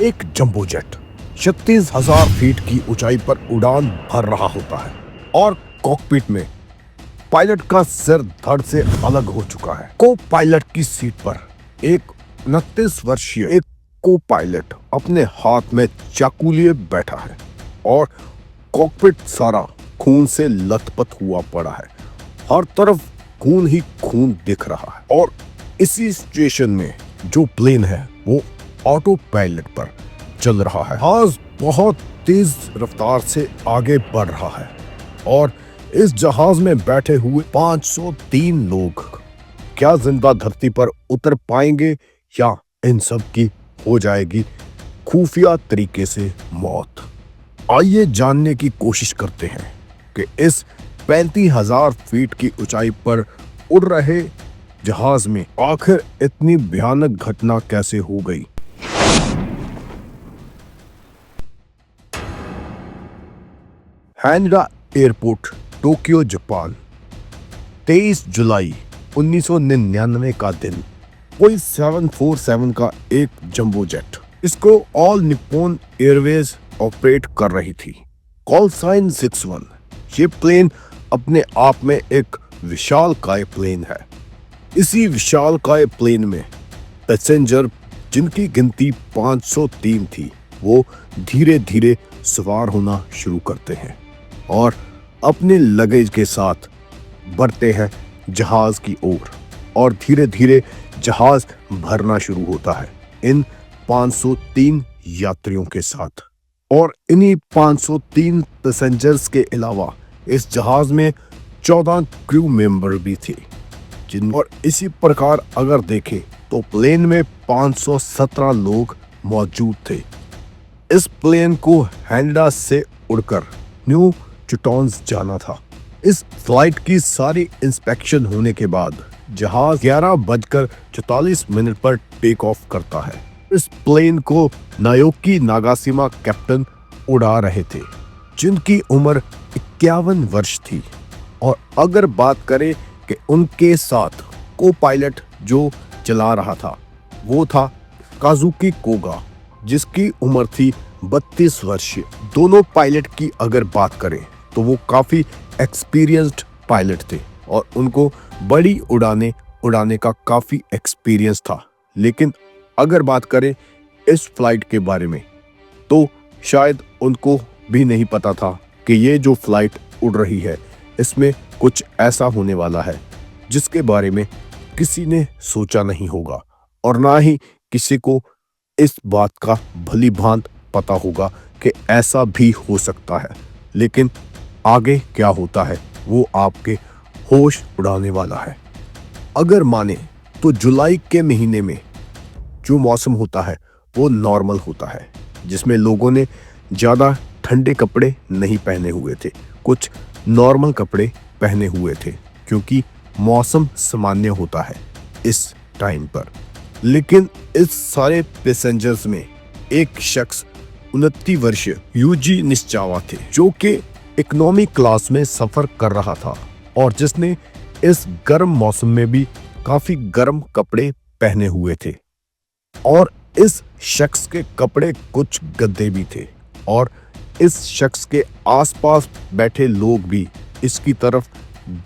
एक jumbo jet 36,000 feet की ऊंचाई पर उड़ान भर रहा होता है और कॉकपिट में पायलट का सिर धड़ से अलग हो चुका है। को पायलट की सीट पर एक 29 वर्षीय एक को पायलट अपने हाथ में चाकू लिए बैठा है और कॉकपिट सारा खून से लथपथ हुआ पड़ा है। हर तरफ खून ही खून दिख रहा है और इसी सिचुएशन में जो प्लेन है वो ऑटो पायलट पर चल रहा है। जहाज बहुत तेज रफ्तार से आगे बढ़ रहा है और इस जहाज में बैठे हुए 503 लोग क्या जिंदा धरती पर उतर पाएंगे या इन सब की हो जाएगी खुफिया तरीके से मौत। आइए जानने की कोशिश करते हैं कि इस 35,000 फीट की ऊंचाई पर उड़ रहे जहाज में आखिर इतनी भयानक घटना कैसे हो गई। Haneda airport, Tokyo, Japan. 23 जुलाई 1999 का दिन। कोई 747 का एक जंबो जेट, इसको ऑल निप्पॉन एयरवेज ऑपरेट कर रही थी। Call sign 61। ये प्लेन अपने आप में एक विशालकाय प्लेन है। इसी विशालकाय प्लेन में पैसेंजर, जिनकी गिनती 503 थी, वो धीरे धीरे सवार होना शुरू करते हैं और अपने लगेज के साथ बढ़ते हैं जहाज की ओर और धीरे धीरे जहाज भरना शुरू होता है इन 503 यात्रियों के साथ। और इन्हीं 503 पैसेंजर्स के अलावा इस जहाज में 14 क्रू मेंबर भी थे और इसी प्रकार अगर देखें तो प्लेन में 517 लोग मौजूद थे। इस प्लेन को हैनेडा से उड़कर न्यू चुटॉन्स जाना था। इस फ्लाइट की सारी इंस्पेक्शन होने के बाद जहाज 11:44 पर टेक ऑफ करता है। इस प्लेन को नायोकी नागाशिमा कैप्टन उड़ा रहे थे, जिनकी उम्र 51 वर्ष थी। और अगर बात करें कि उनके साथ को पायलट जो चला रहा था वो था काजुकी कोगा, जिसकी उम्र थी 32 वर्ष। दोनों पायलट की अगर बात करें तो वो काफी एक्सपीरियंस्ड पायलट थे और उनको बड़ी उड़ाने का काफी एक्सपीरियंस था। लेकिन अगर बात करें इस फ्लाइट के बारे में तो शायद उनको भी नहीं पता था कि ये जो फ्लाइट उड़ रही है इसमें कुछ ऐसा होने वाला है जिसके बारे में किसी ने सोचा नहीं होगा और ना ही किसी को इस बात का भली भांत पता होगा कि ऐसा भी हो सकता है। लेकिन आगे क्या होता है वो आपके होश उड़ाने वाला है। अगर माने तो जुलाई के महीने में जो मौसम होता है वो नॉर्मल होता है, जिसमें लोगों ने ज़्यादा ठंडे कपड़े नहीं पहने हुए थे, कुछ नॉर्मल कपड़े पहने हुए थे क्योंकि मौसम सामान्य होता है इस टाइम पर। लेकिन इस सारे पैसेंजर्स में एक शख्स 29 वर्षीय यूजी निश्चावा थे, जो कि इकोनॉमी क्लास में सफर कर रहा था और जिसने इस गर्म मौसम में भी काफी गर्म कपड़े पहने हुए थे। और इस शख्स के कपड़े कुछ गंदे भी थे और इस शख्स के आसपास बैठे लोग भी इसकी तरफ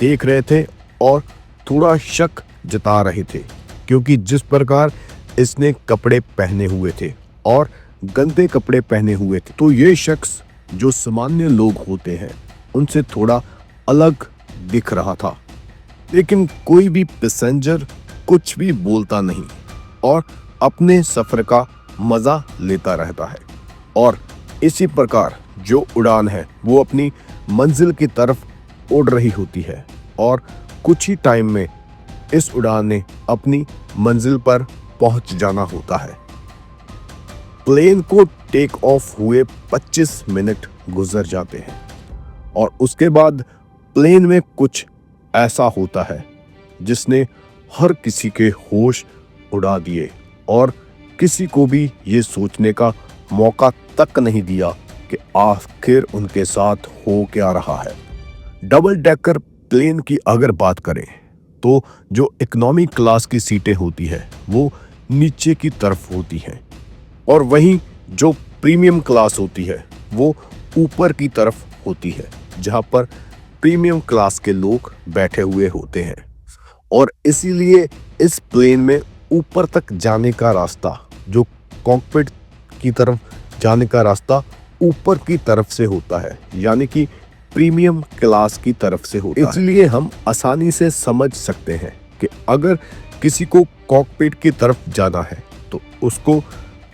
देख रहे थे और थोड़ा शक जता रहे थे, क्योंकि जिस प्रकार इसने कपड़े पहने हुए थे और गंदे कपड़े पहने हुए थे तो ये शख्स जो सामान्य लोग होते हैं उनसे थोड़ा अलग दिख रहा था। लेकिन कोई भी पैसेंजर कुछ भी बोलता नहीं और अपने सफर का मजा लेता रहता है। और इसी प्रकार जो उड़ान है वो अपनी मंजिल की तरफ उड़ रही होती है और कुछ ही टाइम में इस उड़ान ने अपनी मंजिल पर पहुंच जाना होता है। प्लेन को टेक ऑफ हुए 25 मिनट गुजर जाते हैं और उसके बाद प्लेन में कुछ ऐसा होता है जिसने हर किसी के होश उड़ा दिए और किसी को भी ये सोचने का मौका तक नहीं दिया कि आखिर उनके साथ हो क्या रहा है। डबल डेकर प्लेन की अगर बात करें तो जो इकोनॉमी क्लास की सीटें होती है वो नीचे की तरफ होती हैं और वहीं जो प्रीमियम क्लास होती है वो ऊपर की तरफ होती है, जहां पर प्रीमियम क्लास के लोग बैठे हुए होते हैं। और इसीलिए इस प्लेन में ऊपर तक जाने का रास्ता, जो कॉकपिट की तरफ जाने का रास्ता ऊपर की तरफ से होता है, यानी कि प्रीमियम क्लास की तरफ से होता है। इसलिए हम आसानी से समझ सकते हैं कि अगर किसी को कॉकपिट की तरफ जाना है तो उसको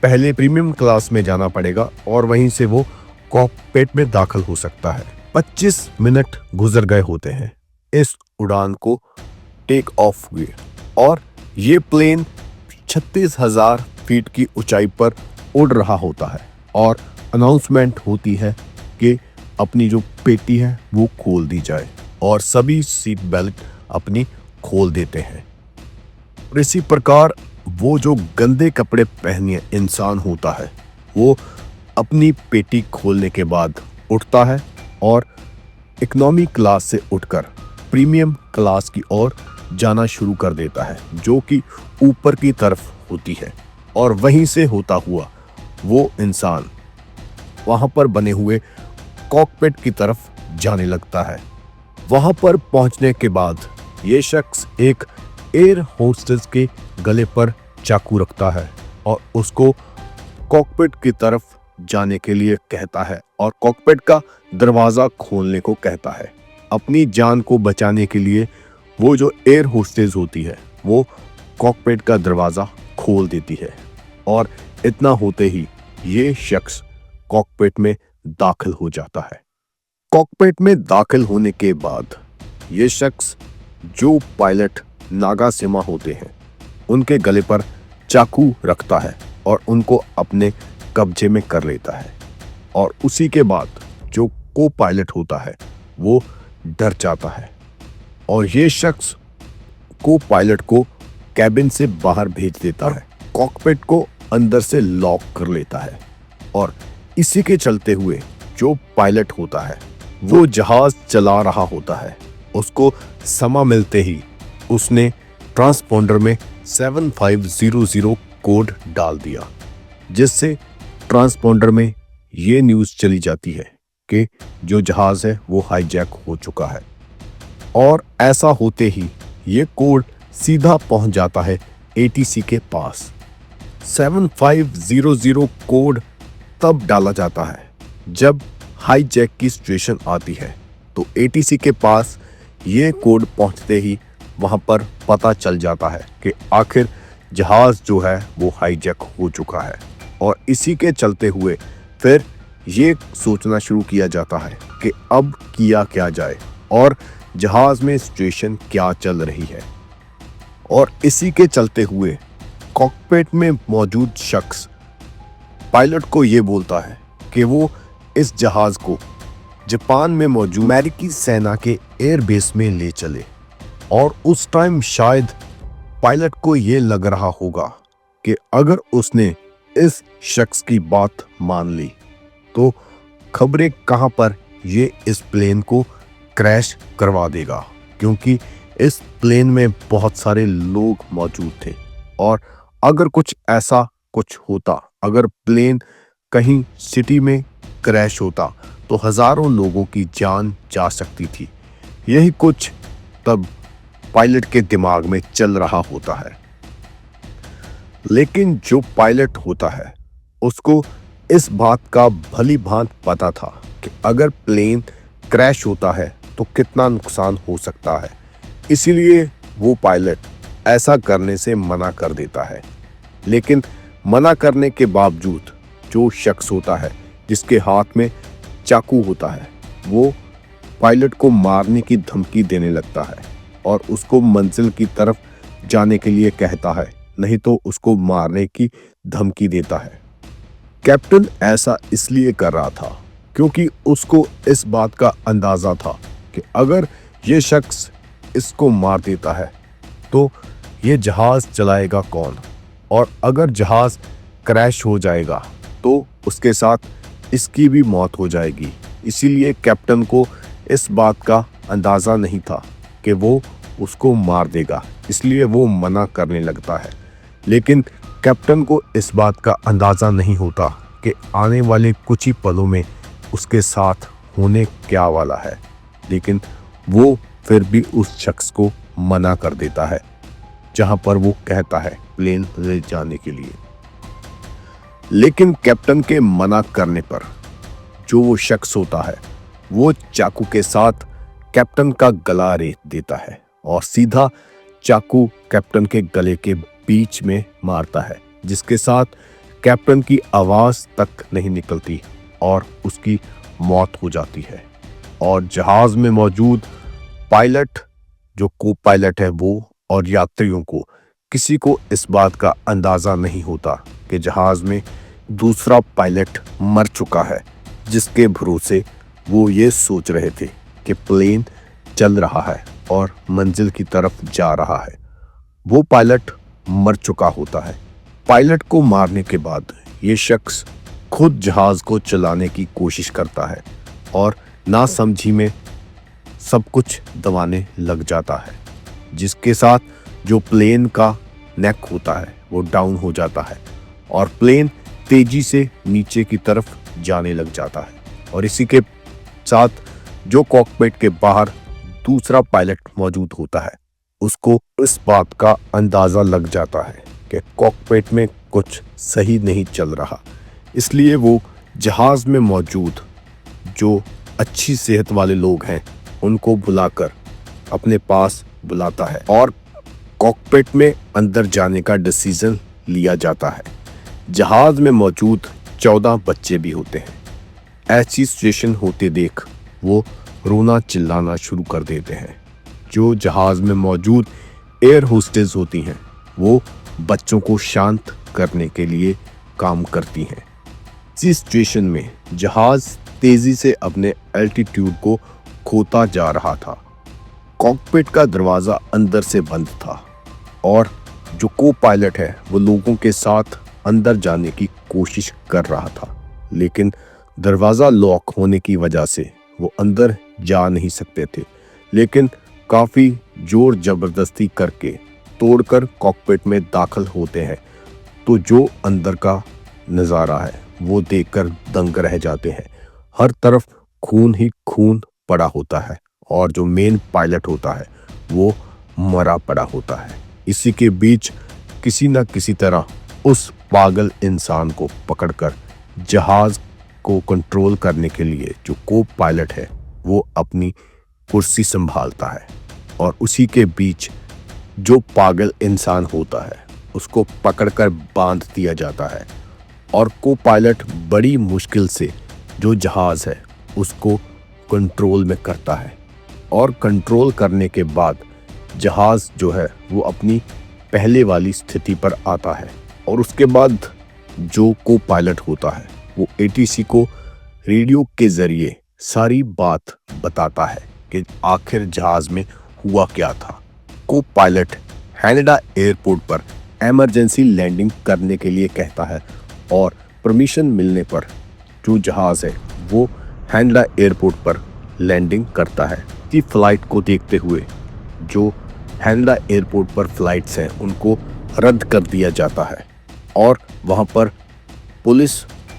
पहले प्रीमियम क्लास में जाना पड़ेगा और वहीं से वो कॉकपिट में दाखिल हो सकता है। 25 मिनट गुजर गए होते हैं इस उड़ान को टेक ऑफ हुए और ये प्लेन 36,000 फीट की ऊंचाई पर उड़ रहा होता है और अनाउंसमेंट होती है कि अपनी जो पेटी है वो खोल दी जाए और सभी सीट बेल्ट अपनी खोल देते हैं। और इसी प्रकार वो जो गंदे कपड़े पहने इंसान होता है वो अपनी पेटी खोलने के बाद उठता है और इकोनॉमी क्लास से उठकर प्रीमियम क्लास की ओर जाना शुरू कर देता है, जो कि ऊपर की तरफ होती है। और वहीं से होता हुआ वो इंसान वहां पर बने हुए कॉकपिट की तरफ जाने लगता है। वहां पर पहुंचने के बाद ये शख्स एक एयर होस्टेस के गले पर चाकू रखता है और उसको कॉकपिट की तरफ जाने के लिए कहता है और कॉकपिट का दरवाजा खोलने को कहता है। अपनी जान को बचाने के लिए वो जो एयर होस्टेस होती है वो कॉकपिट का दरवाजा खोल देती है और इतना होते ही ये शख्स कॉकपिट में दाखिल हो जाता है। कॉकपिट में दाखिल होने के बाद ये शख्स जो पायलट नागासिमा होते हैं उनके गले पर चाकू रखता है और उनको अपने कब्जे में कर लेता है। और उसी के बाद जो को पायलट होता है वो डर जाता है और ये शख्स को पायलट को कैबिन से बाहर भेज देता है, कॉकपिट को अंदर से लॉक कर लेता है। और इसी के चलते हुए जो पायलट होता है वो जहाज चला रहा होता है, उसको समा मिलते ही उसने ट्रांसपोंडर में 7500 कोड डाल दिया, जिससे ट्रांसपोंडर में ये न्यूज़ चली जाती है कि जो जहाज है वो हाईजैक हो चुका है। और ऐसा होते ही ये कोड सीधा पहुंच जाता है एटीसी के पास। 7500 कोड तब डाला जाता है जब हाईजैक की सिचुएशन आती है, तो एटीसी के पास ये कोड पहुंचते ही वहां पर पता चल जाता है कि आखिर जहाज जो है वो हाईजैक हो चुका है। और इसी के चलते हुए फिर ये सोचना शुरू किया जाता है कि अब किया क्या जाए और जहाज में सिचुएशन क्या चल रही है। और इसी के चलते हुए कॉकपिट में मौजूद शख्स पायलट को ये बोलता है कि वो इस जहाज को जापान में मौजूद अमेरिकी सेना के एयरबेस में ले चले। और उस टाइम शायद पायलट को ये लग रहा होगा कि अगर उसने इस शख्स की बात मान ली तो खबरें कहां पर ये इस प्लेन को क्रैश करवा देगा, क्योंकि इस प्लेन में बहुत सारे लोग मौजूद थे। और अगर कुछ ऐसा कुछ होता, अगर प्लेन कहीं सिटी में क्रैश होता तो हजारों लोगों की जान जा सकती थी। यही कुछ तब पायलट के दिमाग में चल रहा होता है। लेकिन जो पायलट होता है उसको इस बात का भली भांति पता था कि अगर प्लेन क्रैश होता है तो कितना नुकसान हो सकता है, इसीलिए वो पायलट ऐसा करने से मना कर देता है। लेकिन मना करने के बावजूद जो शख्स होता है जिसके हाथ में चाकू होता है वो पायलट को मारने की धमकी देने लगता है और उसको मंजिल की तरफ जाने के लिए कहता है, नहीं तो उसको मारने की धमकी देता है। कैप्टन ऐसा इसलिए कर रहा था क्योंकि उसको इस बात का अंदाजा था कि अगर ये शख्स इसको मार देता है तो ये जहाज चलाएगा कौन, और अगर जहाज क्रैश हो जाएगा तो उसके साथ इसकी भी मौत हो जाएगी। इसीलिए कैप्टन को इस बात का अंदाजा नहीं था कि वो उसको मार देगा, इसलिए वो मना करने लगता है। लेकिन कैप्टन को इस बात का अंदाजा नहीं होता कि आने वाले कुछ ही पलों में उसके साथ होने क्या वाला है, लेकिन वो फिर भी उस शख्स को मना कर देता है जहां पर वो कहता है प्लेन ले जाने के लिए। लेकिन कैप्टन के मना करने पर जो वो शख्स होता है वो चाकू के साथ कैप्टन का गला रेत देता है और सीधा चाकू कैप्टन के गले के बीच में मारता है, जिसके साथ कैप्टन की आवाज तक नहीं निकलती और उसकी मौत हो जाती है। और जहाज में मौजूद पायलट, जो को पायलट है, वो और यात्रियों को किसी को इस बात का अंदाजा नहीं होता कि जहाज में दूसरा पायलट मर चुका है, जिसके भरोसे वो ये सोच रहे थे कि प्लेन चल रहा है और मंजिल की तरफ जा रहा है। वो पायलट मर चुका होता है। पायलट को मारने के बाद ये शख्स खुद जहाज को चलाने की कोशिश करता है और नासमझी में सब कुछ दबाने लग जाता है, जिसके साथ जो प्लेन का नेक होता है वो डाउन हो जाता है और प्लेन तेजी से नीचे की तरफ जाने लग जाता है। और इसी के साथ जो कॉकपिट के बाहर दूसरा पायलट मौजूद होता है उसको इस बात का अंदाजा लग जाता है कि कॉकपिट में कुछ सही नहीं चल रहा, इसलिए वो जहाज में मौजूद जो अच्छी सेहत वाले लोग हैं उनको बुलाकर अपने पास बुलाता है और कॉकपिट में अंदर जाने का डिसीजन लिया जाता है। जहाज में मौजूद 14 बच्चे भी होते हैं। ऐसी सिचुएशन होते देख वो रोना चिल्लाना शुरू कर देते हैं। जो जहाज में मौजूद एयर होस्टेस होती हैं वो बच्चों को शांत करने के लिए काम करती हैं। इसी सिचुएशन में जहाज तेजी से अपने एल्टीट्यूड को खोता जा रहा था। कॉकपिट का दरवाजा अंदर से बंद था और जो को पायलट है वो लोगों के साथ अंदर जाने की कोशिश कर रहा था, लेकिन दरवाजा लॉक होने की वजह से वो अंदर जा नहीं सकते थे। लेकिन काफी जोर जबरदस्ती करके तोड़कर कॉकपिट में दाखिल होते हैं तो जो अंदर का नज़ारा है वो देखकर दंग रह जाते हैं। हर तरफ खून ही खून पड़ा होता है और जो मेन पायलट होता है वो मरा पड़ा होता है। इसी के बीच किसी न किसी तरह उस पागल इंसान को पकड़कर जहाज को कंट्रोल करने के लिए जो को पायलट है वो अपनी कुर्सी संभालता है और उसी के बीच जो पागल इंसान होता है उसको पकड़कर बांध दिया जाता है और को पायलट बड़ी मुश्किल से जो जहाज है उसको कंट्रोल में करता है और कंट्रोल करने के बाद जहाज जो है वो अपनी पहले वाली स्थिति पर आता है। और उसके बाद जो को पायलट होता है वो एटीसी को रेडियो के जरिए सारी बात बताता है कि आखिर जहाज में हुआ क्या था। को पायलट हैनेडा एयरपोर्ट पर इमरजेंसी लैंडिंग करने के लिए कहता है और परमिशन मिलने पर जो जहाज है वो हैनेडा एयरपोर्ट पर लैंडिंग करता है। इसी फ्लाइट को देखते हुए जो हैनेडा एयरपोर्ट पर फ्लाइट्स हैं उनको रद्द कर दिया जाता है और वहाँ पर पुलिस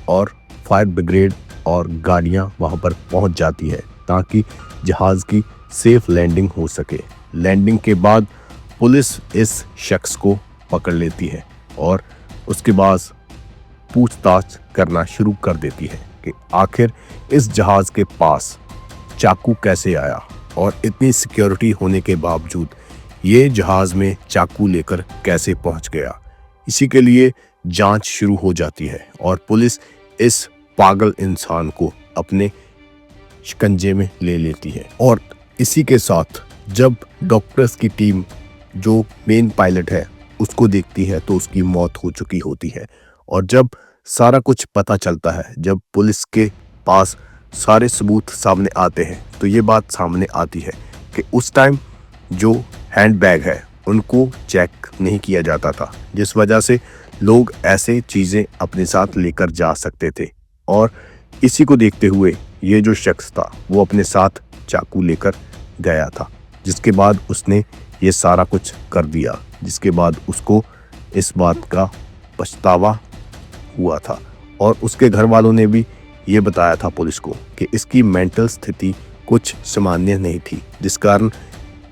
और फायर ब्रिगेड और गाड़ियाँ वहाँ पर पहुँच जाती है ताकि जहाज़ की सेफ लैंडिंग हो सके। लैंडिंग के बाद पुलिस इस शख्स को पकड़ लेती है और उसके बाद पूछताछ करना शुरू कर देती है कि आखिर इस जहाज़ के पास चाकू कैसे आया और इतनी सिक्योरिटी होने के बावजूद ये जहाज़ में चाकू लेकर कैसे पहुंच गया। इसी के लिए जांच शुरू हो जाती है और पुलिस इस पागल इंसान को अपने शिकंजे में ले लेती है। और इसी के साथ जब डॉक्टर्स की टीम जो मेन पायलट है उसको देखती है तो उसकी मौत हो चुकी होती है। और जब सारा कुछ पता चलता है, जब पुलिस के पास सारे सबूत सामने आते हैं तो ये बात सामने आती है कि उस टाइम जो हैंडबैग है उनको चेक नहीं किया जाता था, जिस वजह से लोग ऐसे चीज़ें अपने साथ लेकर जा सकते थे। और इसी को देखते हुए ये जो शख्स था वो अपने साथ चाकू लेकर गया था, जिसके बाद उसने ये सारा कुछ कर दिया, जिसके बाद उसको इस बात का पछतावा हुआ था और उसके घर वालों ने भी ये बताया था पुलिस को कि इसकी मेंटल स्थिति कुछ सामान्य नहीं थी, जिस कारण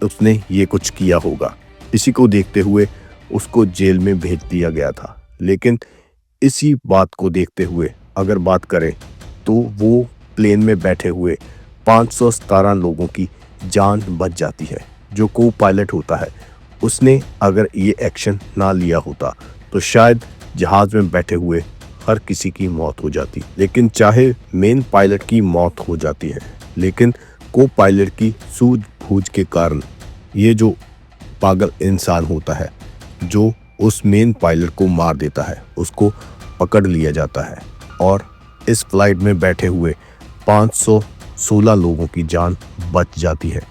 उसने ये कुछ किया होगा। इसी को देखते हुए उसको जेल में भेज दिया गया था। लेकिन इसी बात को देखते हुए अगर बात करें तो वो प्लेन में बैठे हुए 517 लोगों की जान बच जाती है। जो को पायलट होता है उसने अगर ये एक्शन ना लिया होता तो शायद जहाज में बैठे हुए हर किसी की मौत हो जाती। लेकिन चाहे मेन पायलट की मौत हो जाती है, लेकिन को पायलट की सूझबूझ के कारण ये जो पागल इंसान होता है जो उस मेन पायलट को मार देता है, उसको पकड़ लिया जाता है और इस फ्लाइट में बैठे हुए 516 लोगों की जान बच जाती है।